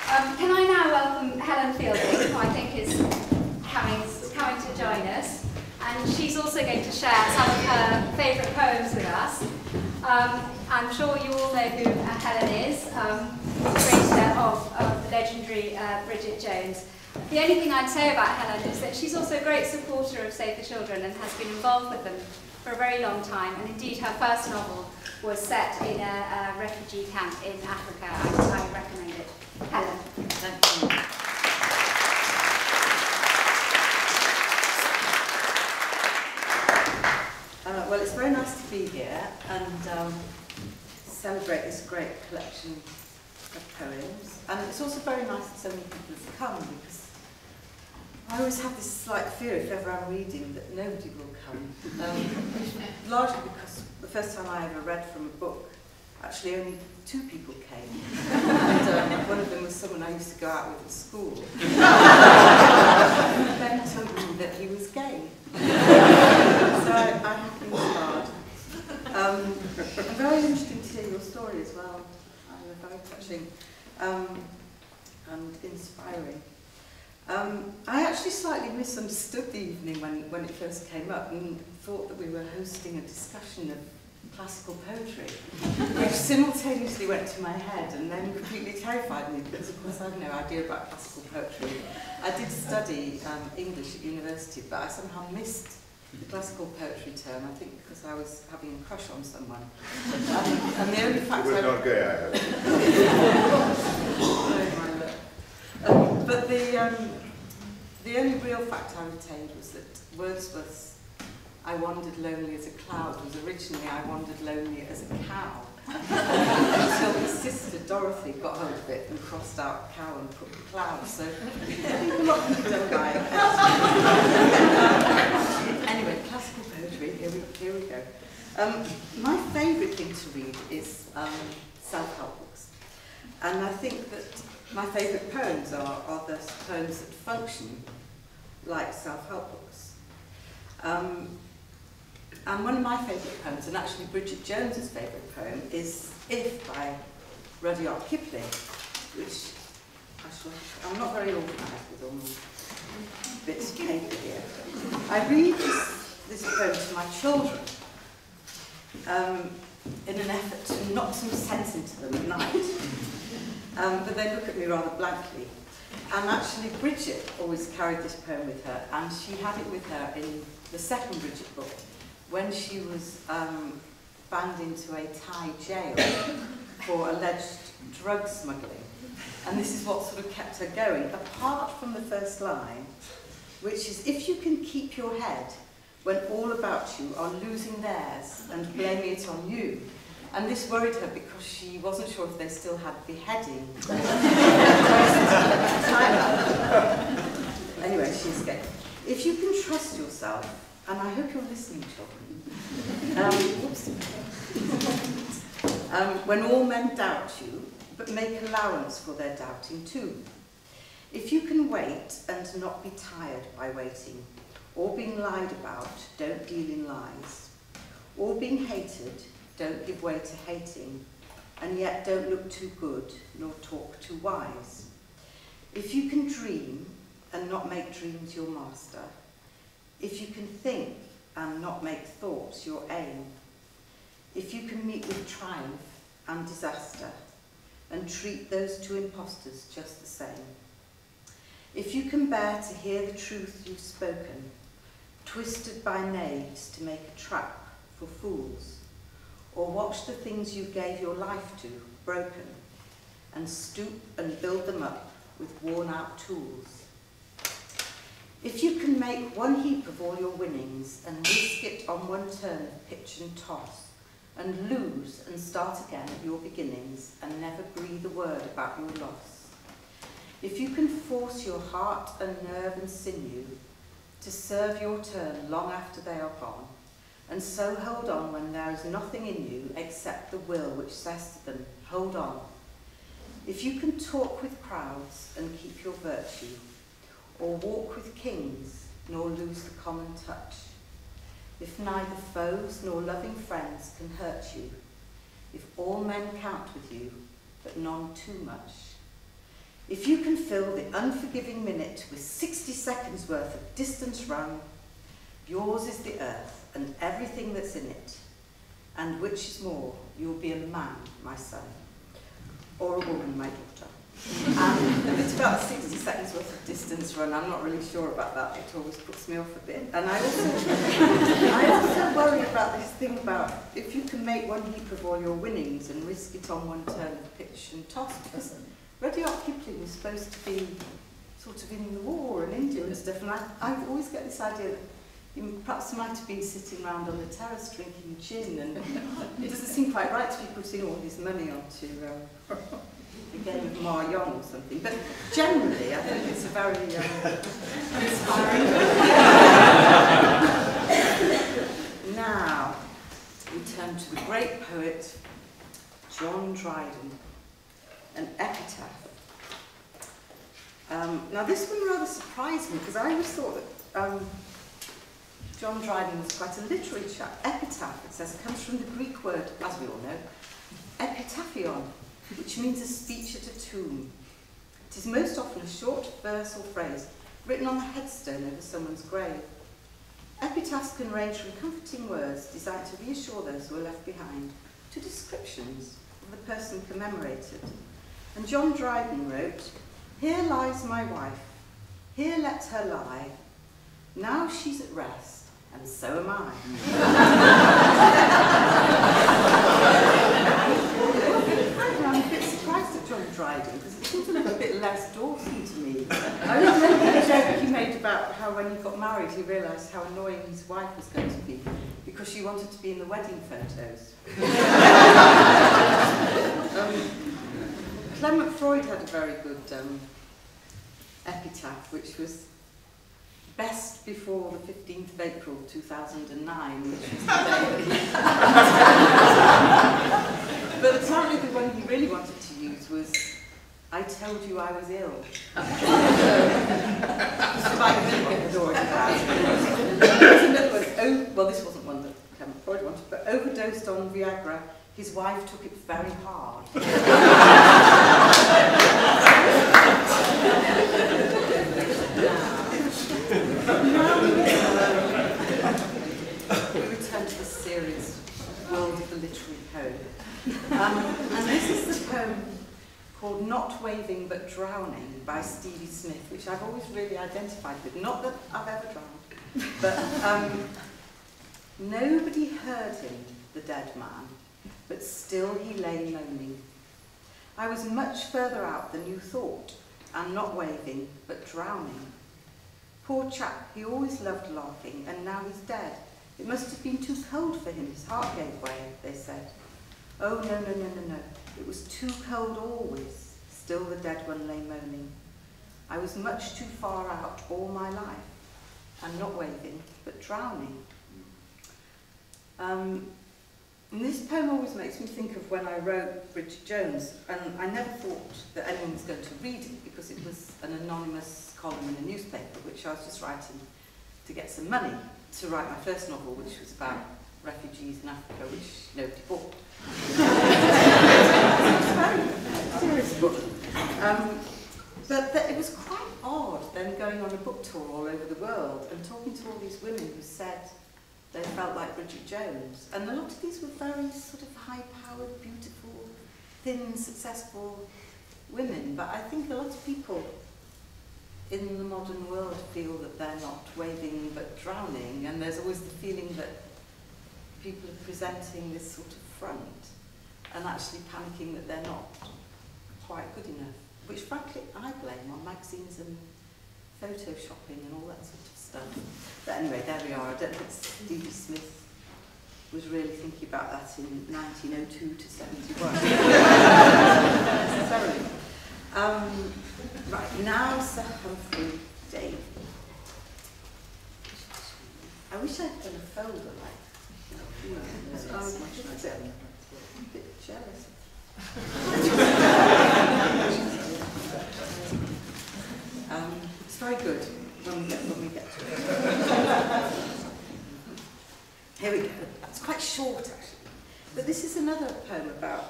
Can I now welcome Helen Fielding, who I think is coming to join us, and she's also going to share some of her favourite poems with us. I'm sure you all know who Helen is, creator of the legendary Bridget Jones. The only thing I'd say about Helen is that she's also a great supporter of Save the Children and has been involved with them for a very long time, and indeed her first novel was set in a refugee camp in Africa. I recommend it. Helen. Thank you. Well, it's very nice to be here and celebrate this great collection of poems. And it's also very nice that so many people have come, because I always have this slight fear, if ever I'm reading, that nobody will come. Largely because the first time I ever read from a book, actually only 2 people came. And one of them was someone I used to go out with at school. And then told me that he was gay. So I have been scarred. I'm very interested to hear your story as well. Very touching and inspiring. I actually slightly misunderstood the evening when it first came up and thought that we were hosting a discussion of classical poetry, which simultaneously went to my head and then completely terrified me, because of course I have no idea about classical poetry. I did study English at university, but I somehow missed the classical poetry term, I think because I was having a crush on someone. And the only fact it was not gay, I hope. But the only real fact I retained was that Wordsworth's I wandered lonely as a cloud was originally I wandered lonely as a cow. Until his sister Dorothy got hold of it and crossed out cow and put cloud. So I think a lot of people don't like it. Anyway, classical poetry, here we go. My favourite thing to read is self-help books. And I think that my favourite poems are the poems that function like self-help books. And one of my favourite poems, and actually Bridget Jones's favourite poem, is If by Rudyard Kipling, which I'm not very organised with all my bits of paper here. I read this poem to my children in an effort to knock some sense into them at night. But they look at me rather blankly. And actually Bridget always carried this poem with her, and she had it with her in the second Bridget book, when she was banged into a Thai jail for alleged drug smuggling. And this is what sort of kept her going, apart from the first line, which is, if you can keep your head when all about you are losing theirs and blaming it on you. And this worried her because she wasn't sure if they still had beheading. Anyway, she escaped. If you can trust yourself, and I hope you're listening, children, when all men doubt you, but make allowance for their doubting too. If you can wait and not be tired by waiting, or being lied about, don't deal in lies, or being hated, don't give way to hating, and yet don't look too good, nor talk too wise. If you can dream and not make dreams your master, if you can think and not make thoughts your aim, if you can meet with triumph and disaster, and treat those 2 impostors just the same, if you can bear to hear the truth you've spoken, twisted by knaves to make a trap for fools, or watch the things you gave your life to broken, and stoop and build them up with worn-out tools. If you can make one heap of all your winnings and risk it on one turn of pitch and toss, and lose and start again at your beginnings and never breathe a word about your loss. If you can force your heart and nerve and sinew to serve your turn long after they are gone, and so hold on when there is nothing in you except the will which says to them, hold on. If you can talk with crowds and keep your virtue, or walk with kings, nor lose the common touch. If neither foes nor loving friends can hurt you, if all men count with you, but none too much. If you can fill the unforgiving minute with 60 seconds worth of distance run, yours is the earth and everything that's in it. And which is more, you'll be a man, my son, or a woman, my daughter. And it's about 60 seconds worth of distance run. I'm not really sure about that. It always puts me off a bit. And I also worry about this thing about if you can make one heap of all your winnings and risk it on one turn of pitch and toss, because Rudyard Kipling was supposed to be sort of in the war in India and stuff, and I always get this idea that he perhaps might have been sitting round on the terrace drinking gin, and it doesn't seem quite right to be putting all his money onto the game of Mahjong or something. But generally, I think it's a very inspiring. Now, we turn to the great poet, John Dryden, an epitaph. Now, this one rather surprised me, because I always thought that John Dryden was quite a literary chap. Epitaph, it says, comes from the Greek word, as we all know, epitaphion, which means a speech at a tomb. It is most often a short verse or phrase written on the headstone over someone's grave. Epitaphs can range from comforting words designed to reassure those who are left behind to descriptions of the person commemorated. And John Dryden wrote, "Here lies my wife, here let her lie, now she's at rest, and so am I." I'm a bit surprised at John Dryden, because it seems a little bit Les Dawson to me. I remember the joke he made about how when he got married he realised how annoying his wife was going to be, because she wanted to be in the wedding photos. Clement Freud had a very good epitaph, which was best before the 15th of April 2009, which was the day that he... But apparently the one he really wanted to use was, "I told you I was ill." Despite the bit the door in the house. There's another one, well, this wasn't one that Clement Freud wanted, but overdosed on Viagra, his wife took it very hard. Now we return to the serious world of the literary poem. And this is the poem called "Not Waving But Drowning" by Stevie Smith, which I've always really identified with. Not that I've ever drowned, but nobody heard him, the dead man, but still he lay moaning. I was much further out than you thought, and not waving, but drowning. Poor chap, he always loved laughing, and now he's dead. It must have been too cold for him, his heart gave way, they said. Oh, no, no, no, no, no. It was too cold always. Still the dead one lay moaning. I was much too far out all my life, and not waving, but drowning. And this poem always makes me think of when I wrote Bridget Jones, and I never thought that anyone was going to read it because it was an anonymous column in a newspaper, which I was just writing to get some money to write my first novel, which was about refugees in Africa, which nobody bought. It's a very serious book. But it was quite odd then going on a book tour all over the world and talking to all these women who said they felt like Bridget Jones. And a lot of these were very sort of high-powered, beautiful, thin, successful women. But I think a lot of people in the modern world feel that they're not waving but drowning, and there's always the feeling that people are presenting this sort of front and actually panicking that they're not quite good enough, which frankly I blame on magazines and photoshopping and all that sort of stuff. But anyway, there we are. I don't think Stevie Smith was really thinking about that in 1902 to 71. Necessarily. Right, now Sir Humphrey Davy. I wish I'd done a folder like that. I'm a bit jealous. It's very good when we get to it. Here we go. It's quite short, actually. But this is another poem about...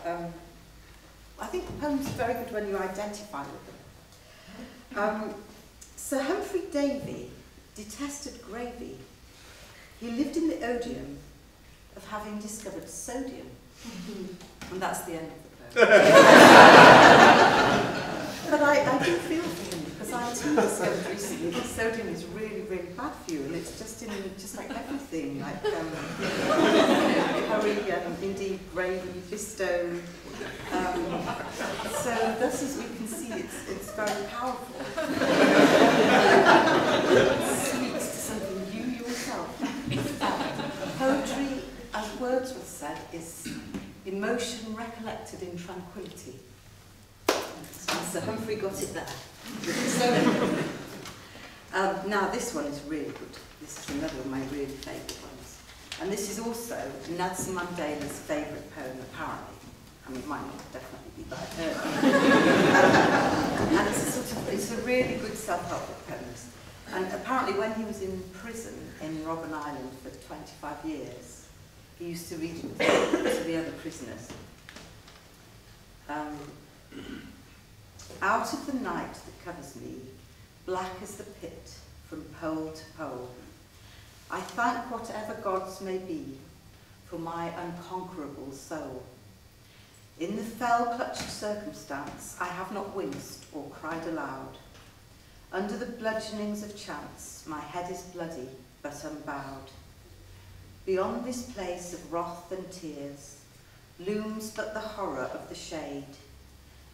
I think the poems are very good when you identify with them. Sir Humphrey Davy detested gravy. He lived in the odium of having discovered sodium. And that's the end of the poem. But I do feel for him, because I too discovered recently that sodium is really, really bad for you, and it's just in just like everything, like curry, indeed gravy, bisto. So thus, as we can see, it's very powerful. It speaks to something you yourself felt. Poetry, as Wordsworth said, is emotion recollected in tranquility. And Sir Humphrey got it there. So, now this one is really good. This is another of my really favourite ones. And this is also Nelson Mandela's favourite poem, apparently. I mean, it might not definitely be, but I've heard it. And it's a really good self-help book poem. And apparently when he was in prison in Robben Island for 25 years, he used to read it to the other prisoners. Out of the night that covers me, black as the pit from pole to pole, I thank whatever gods may be for my unconquerable soul. In the fell-clutched circumstance, I have not winced or cried aloud. Under the bludgeonings of chance, my head is bloody but unbowed. Beyond this place of wrath and tears looms but the horror of the shade,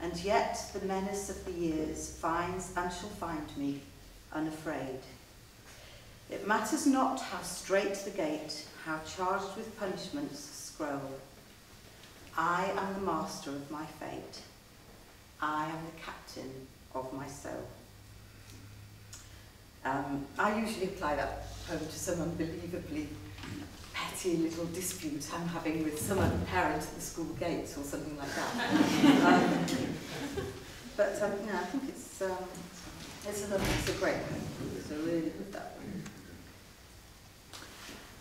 and yet the menace of the years finds and shall find me unafraid. It matters not how strait the gate, how charged with punishments scroll. I am the master of my fate. I am the captain of my soul. I usually apply that poem to some unbelievably petty little dispute I'm having with some other parent at the school gates or something like that. But no, I think it's a great poem. It's a really good that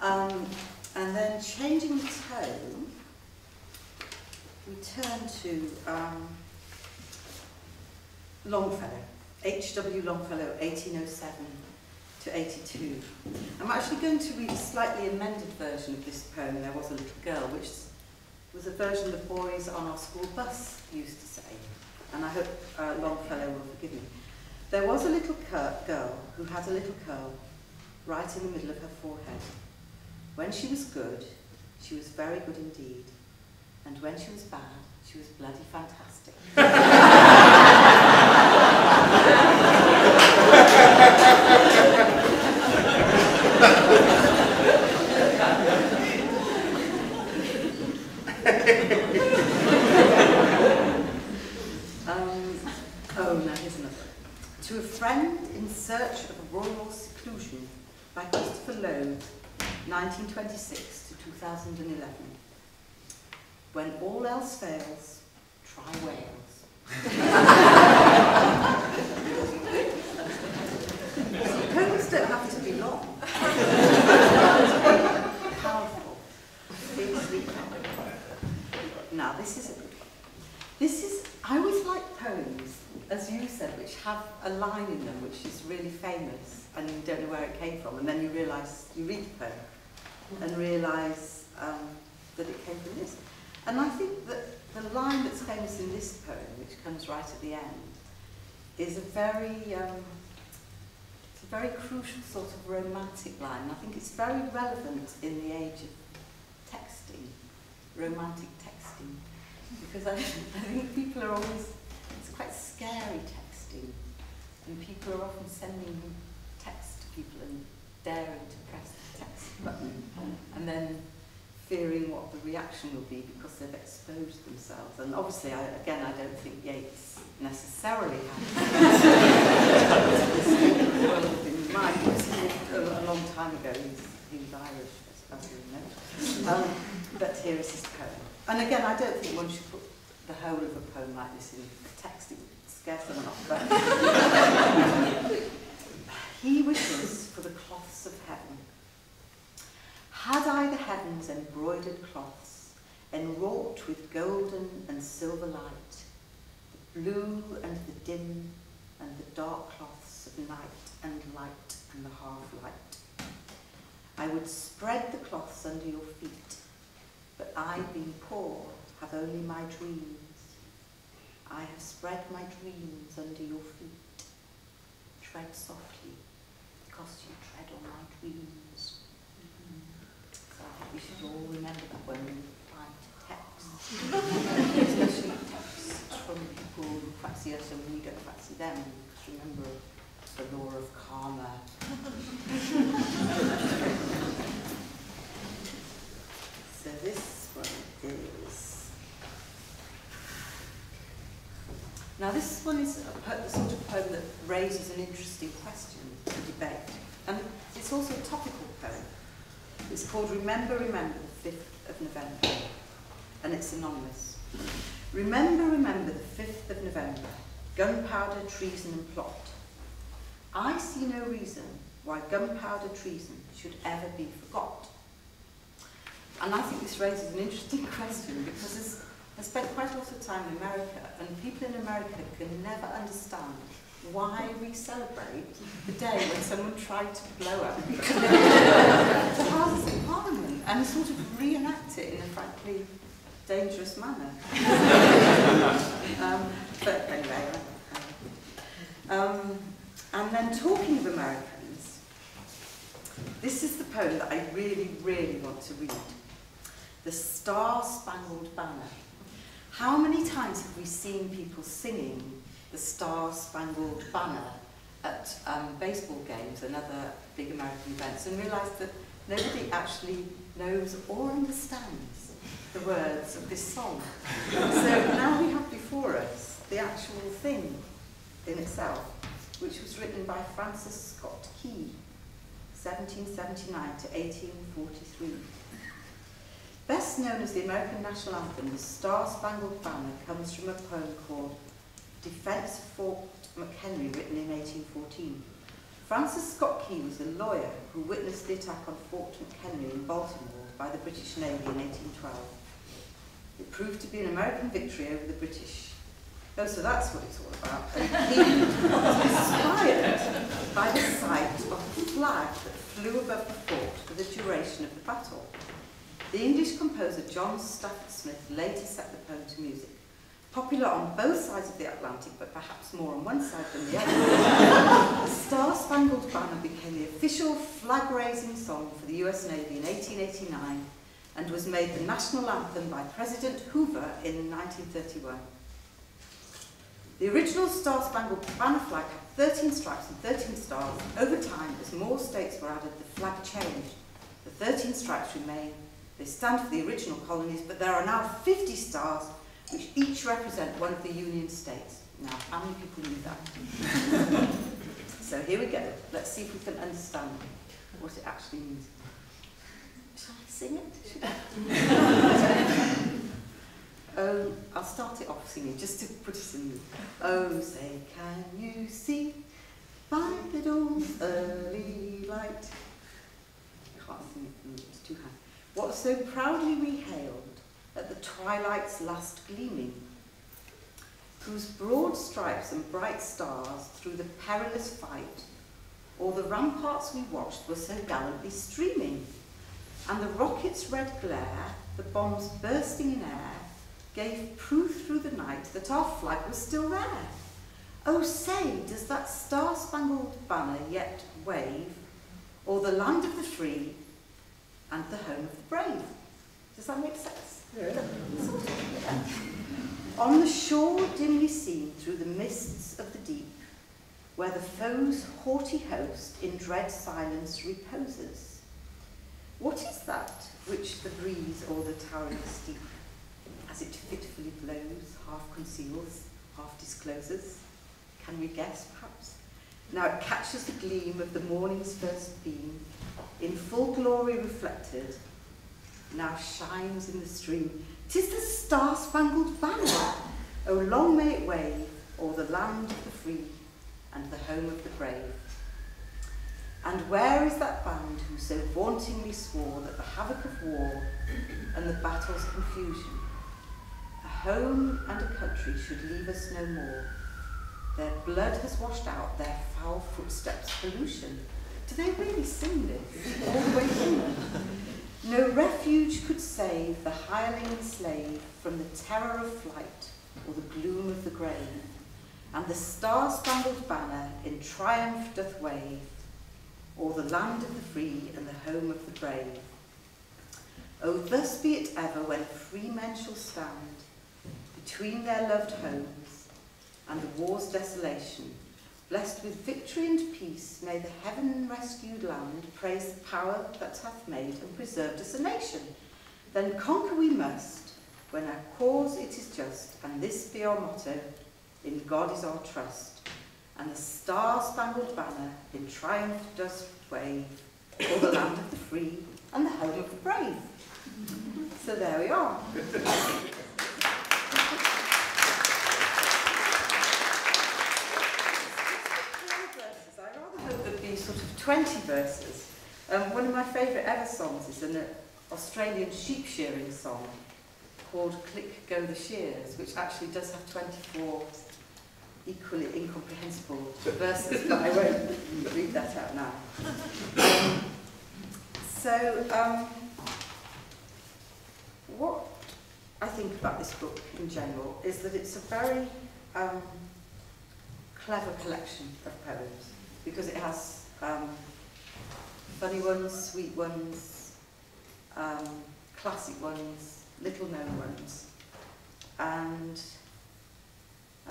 one. And then changing the tone, we turn to Longfellow, H.W. Longfellow, 1807 to 82. I'm actually going to read a slightly amended version of this poem, There Was a Little Girl, which was a version the boys on our school bus used to say, and I hope Longfellow will forgive me. There was a little girl who had a little curl right in the middle of her forehead. When she was good, she was very good indeed. And when she was bad, she was bloody fantastic. Oh, now here's another. To a Friend in Search of Royal Seclusion by Christopher Loeb, 1926 to 2011. When all else fails, try Wales. Poems don't have to be long. Powerful. Fiercely powerful. Now, this is a good one. I always like poems, as you said, which have a line in them which is really famous and you don't know where it came from, and then you realise, you read the poem and realise that it came from this. And I think that the line that's famous in this poem, which comes right at the end, is a very crucial sort of romantic line. And I think it's very relevant in the age of texting, romantic texting, because I think people are always, it's quite scary texting, and people are often sending text to people and daring to press the text button, and then fearing what the reaction will be because they've exposed themselves. And obviously, I don't think Yeats necessarily had this world in mind. He was a long time ago. He was Irish, as we know. But here is his poem. And again, I don't think one should put the whole of a poem like this in text. It would scare someone off. But he wishes for the cloths of heaven. Had I the heavens embroidered cloths, enwrought with golden and silver light, the blue and the dim, and the dark cloths of night and light and the half-light. I would spread the cloths under your feet, but I, being poor, have only my dreams. I have spread my dreams under your feet. Tread softly, because you tread on my dreams. So I think we should all remember that when we write text. Especially texts from people who fancy us and we don't fancy them. Just remember the law of karma. So this one is... Now this one is the sort of poem that raises an interesting question for debate. And it's also a topical poem. It's called Remember, Remember the 5th of November. And it's anonymous. Remember, remember the 5th of November. Gunpowder, treason and plot. I see no reason why gunpowder treason should ever be forgot. And I think this raises an interesting question because I spent quite a lot of time in America, and people in America can never understand why we celebrate the day when someone tried to blow up the Houses of Parliament and sort of reenact it in a frankly dangerous manner. But anyway, and then talking of Americans, this is the poem that I really, really want to read. The Star-Spangled Banner. How many times have we seen people singing the Star-Spangled Banner at baseball games and other big American events and realised that nobody actually knows or understands the words of this song. So now we have before us the actual thing in itself, which was written by Francis Scott Key, 1779 to 1843. Best known as the American national anthem, the Star-Spangled Banner comes from a poem called Defense of Fort McHenry, written in 1814. Francis Scott Key was a lawyer who witnessed the attack on Fort McHenry in Baltimore by the British Navy in 1812. It proved to be an American victory over the British. Oh, so that's what it's all about. And he was inspired by the sight of a flag that flew above the fort for the duration of the battle. The English composer John Stafford Smith later set the poem to music. Popular on both sides of the Atlantic, but perhaps more on one side than the other, the Star-Spangled Banner became the official flag-raising song for the US Navy in 1889 and was made the national anthem by President Hoover in 1931. The original Star-Spangled Banner flag had 13 stripes and 13 stars. Over time, as more states were added, the flag changed. The 13 stripes remain. They stand for the original colonies, but there are now 50 stars, which each represent one of the Union states. Now, how many people knew that? So here we go. Let's see if we can understand what it actually means. Shall I sing it? I'll start it off singing, just to put us in the... Oh, say, can you see by the dawn's early light? I can't sing it, it's too high. What so proudly we hailed at the twilight's last gleaming, whose broad stripes and bright stars through the perilous fight, all the ramparts we watched were so gallantly streaming, and the rocket's red glare, the bombs bursting in air, gave proof through the night that our flag was still there. Oh, say, does that star-spangled banner yet wave, o'er the land of the free and the home of the brave? Does that make sense? Yeah. Sort of, yeah. On the shore dimly seen through the mists of the deep, where the foe's haughty host in dread silence reposes, what is that which the breeze o'er the towering steep, as it fitfully blows, half conceals, half discloses? Can we guess, perhaps? Now it catches the gleam of the morning's first beam, in full glory reflected, now shines in the stream. 'Tis the Star-Spangled Banner! Oh, long may it wave o'er the land of the free and the home of the brave. And where is that band who so vauntingly swore that the havoc of war and the battle's confusion, a home and a country should leave us no more? Their blood has washed out their foul footsteps' pollution. Do they really sing this all the way through? No refuge could save the hireling and slave from the terror of flight or the gloom of the grave, and the star-spangled banner in triumph doth wave, or the land of the free and the home of the brave. Oh, thus be it ever when free men shall stand between their loved homes and the war's desolation. Blessed with victory and peace, may the heaven-rescued land praise the power that hath made and preserved us a nation. Then conquer we must, when our cause it is just, and this be our motto, in God is our trust. And the star-spangled banner in triumph does wave, for the land of the free and the home of the brave. So there we are. I rather hope there'd be sort of 20 verses. One of my favourite ever songs is an Australian sheep shearing song called Click Go the Shears, which actually does have 24 equally incomprehensible verses, but I won't read that out now. What I think about this book in general is that it's a very clever collection of poems, because it has funny ones, sweet ones, classic ones, little known ones, and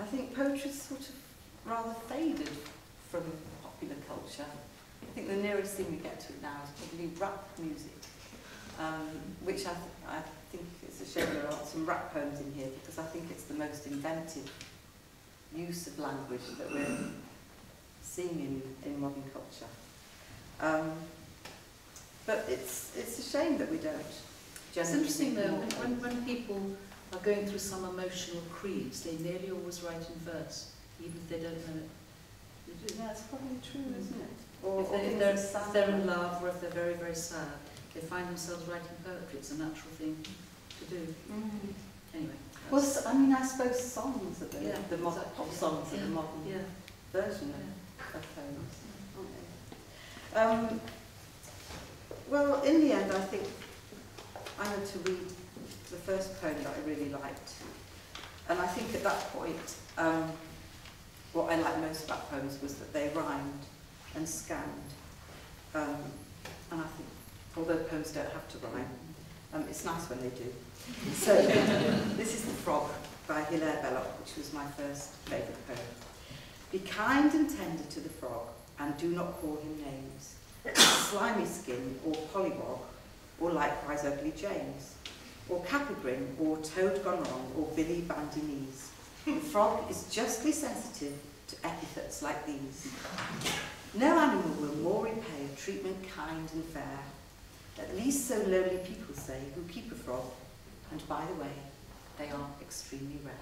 I think poetry's sort of rather faded from popular culture. I think the nearest thing we get to it now is probably rap music, which I think it's a shame there aren't some rap poems in here, because I think it's the most inventive use of language that we're seeing in modern culture. But it's a shame that we don't. It's interesting though, when people are going through some emotional creeds, they nearly always write in verse, even if they don't know it. Yeah, it's probably true, isn't it? Or if they're in love, or if they're very, very sad, they find themselves writing poetry. It's a natural thing to do. Anyway. Well, I mean, I suppose songs are the exactly. pop songs are the modern version of poems, aren't they? Well, in the end, I think I'm going to read the first poem that I really liked. And I think at that point, what I liked most about poems was that they rhymed and scanned. And I think, although poems don't have to rhyme, it's nice when they do. So, this is The Frog by Hilaire Belloc, which was my first favourite poem. Be kind and tender to the frog, and do not call him names. Slimy Skin, or Pollywog, or likewise Ugly James, or Capagrin, or Toad Gone Wrong, or Billy Bandy Knees. The frog is justly sensitive to epithets like these. No animal will more repay a treatment kind and fair. At least so lowly people say who keep a frog, and by the way, they are extremely rare.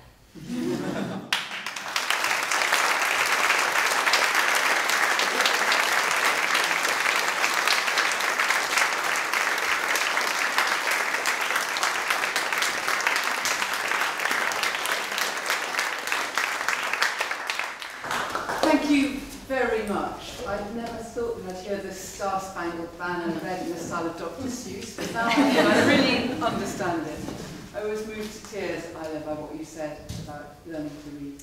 Thank you very much. I'd never thought that I'd hear the Star-Spangled Banner read in the style of Dr. Seuss, but now I really understand it. I was moved to tears, Isla, by what you said about learning to read.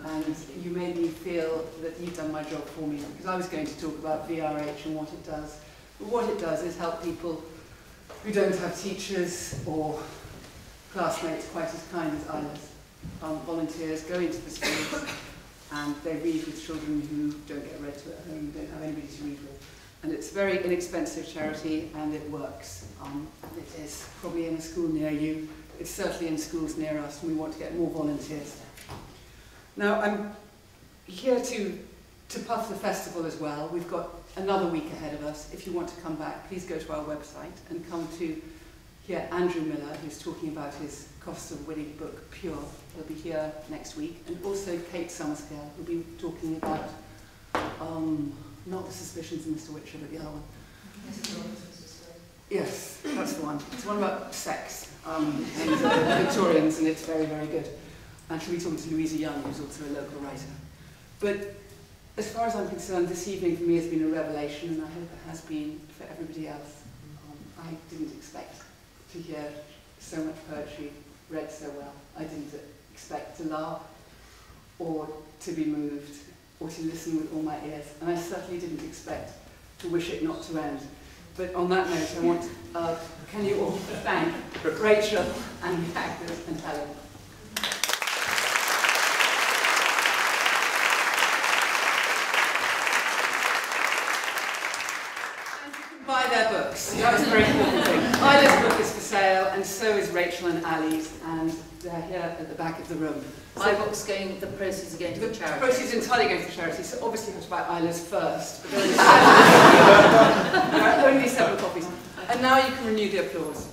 And you made me feel that you'd done my job for me, because I was going to talk about VRH and what it does. But what it does is help people who don't have teachers or classmates quite as kind as Isla's. Volunteers go into the schools and they read with children who don't get read to at home, don't have anybody to read with. And it's a very inexpensive charity, and it works. It is probably in a school near you. It's certainly in schools near us, and we want to get more volunteers there. Now, I'm here to puff the festival as well. We've got another week ahead of us. If you want to come back, please go to our website and come to hear Andrew Miller, who's talking about his Cost of Winning book, Pure. He'll be here next week. And also Kate Summerscale, who'll be talking about, not The Suspicions of Mr. Witcher, but the other one. Yes, that's the one. It's one about sex and Victorians, and it's very, very good. And she'll be talking to Louisa Young, who's also a local writer. But as far as I'm concerned, this evening for me has been a revelation, and I hope it has been for everybody else. I didn't expect to hear so much poetry read so well. I didn't expect to laugh or to be moved or to listen with all my ears, and I certainly didn't expect to wish it not to end. But on that note, I want, can you all thank Rachel and the actors and Helen. Buy their books. That was a very important thing. Isla's book is for sale, and so is Rachel and Allie's, and they're here at the back of the room. My book's going, the proceeds are going to the charity. The proceeds entirely going to charity, so obviously you have to buy Isla's first. But there are only 7 copies. And now you can renew the applause.